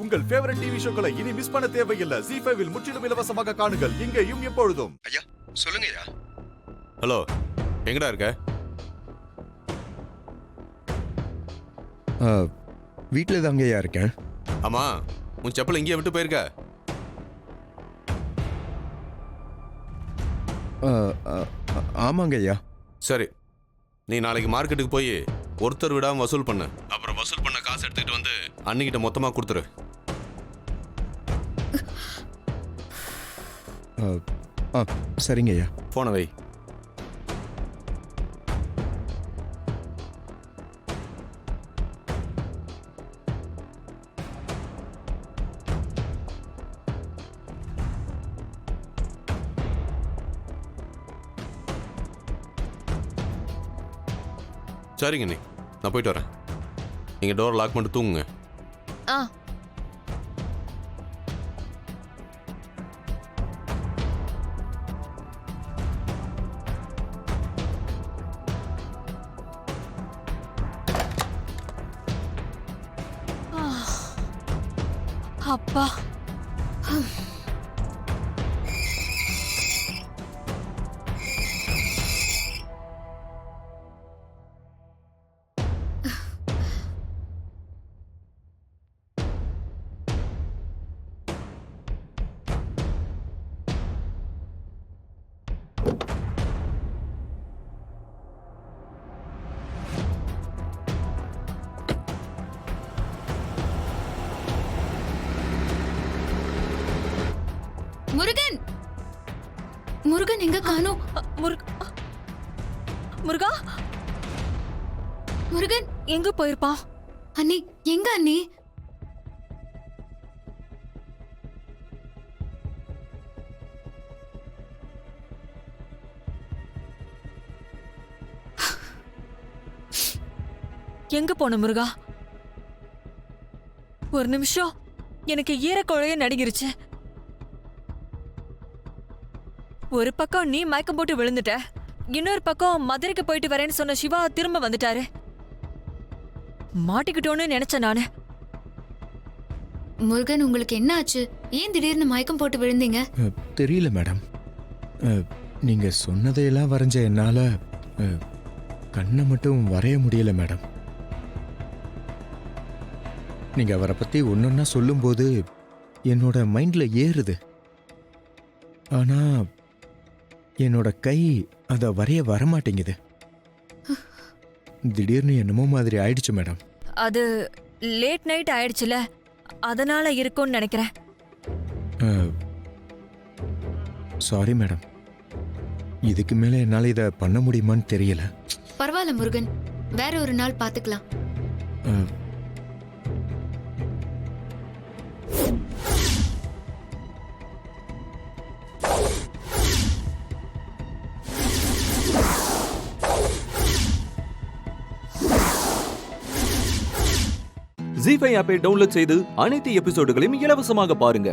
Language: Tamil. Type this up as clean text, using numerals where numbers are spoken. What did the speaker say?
உங்கள் ஃபேவரட் டிவி ஷோக்களை இனி மிஸ் பண்ண தேவையில்லை. ZEE5 இல் முற்றிலும் இலவசமாக காணுங்கள். இங்கேயும் எப்பொழுதும். ஐயா சொல்லுங்க ஐயா. ஹலோ, எங்கடா இருக்க? வீட்டில் தாங்க ஐயா இருக்கேன். ஆமா, உன் செப்பல் இங்கேயே விட்டு போயிருக்க? ஆமாங்க ஐயா. சரி, நீ நாளைக்கு மார்க்கெட்டுக்கு போய் ஒருத்தர் விடாம வசூல் பண்ணு. அப்புறம் வசூல் பண்ண காசு எடுத்துக்கிட்டு வந்து அன்னிக்கிட்ட மொத்தமா கொடுத்துரு. சரிங்க ஐயா. போன வை. சரிங்க, நீ நான் போயிட்டு வரேன். நீங்க டோர் லாக் பண்ணிட்டு தூங்குங்க. அப்பா, முருகன், முருகன் எங்க காணோம்? முருகா, முருகன் எங்க போயிருப்பான்? அண்ணி, எங்க அண்ணி? எங்க போன முருகா? ஒரு நிமிஷம், எனக்கு ஈரக்குழைய நடுங்கிருச்சு. ஒரு பக்கம் நீ மயக்கம் போட்டு விழுந்துட்ட, இன்னொரு பக்கம் மதுரைக்கு போயிட்டு வரேன்னு சொன்ன சிவா திரும்ப வந்துட்டாரு. மாட்டிக்கிட்டோன்னு நினைச்சேன் நானு. முருகன், உங்களுக்கு என்ன ஆச்சு? ஏன் திடீர்னு மயக்கம் போட்டு விழுந்தீங்க? தெரியல மேடம். நீங்க சொன்னதையெல்லாம் வரைஞ்ச என்னால கண்ணை மட்டும் வரைய முடியல மேடம். நீங்க அவரை பத்தி ஒன்னொன்னா சொல்லும்போது என்னோட மைண்ட்ல ஏறுது. ஆனா என்னோட கை அதை வரைய வரமாட்டேங்குது. திடீர்னு என்னமோ மாதிரி ஆயிடுச்சு மேடம். அது லேட் நைட் ஆயிடுச்சுல, அதனால இருக்கும்னு நினைக்கிறேன். Sorry madam. இதுக்கு மேல என்னால இதை பண்ண முடியுமான்னு தெரியல. பரவாயில்ல முருகன், வேற ஒரு நாள் பாத்துக்கலாம். ZEE5 ஆப்பை டவுன்லோட் செய்து அனைத்து எபிசோடுகளையும் இலவசமாக பாருங்க.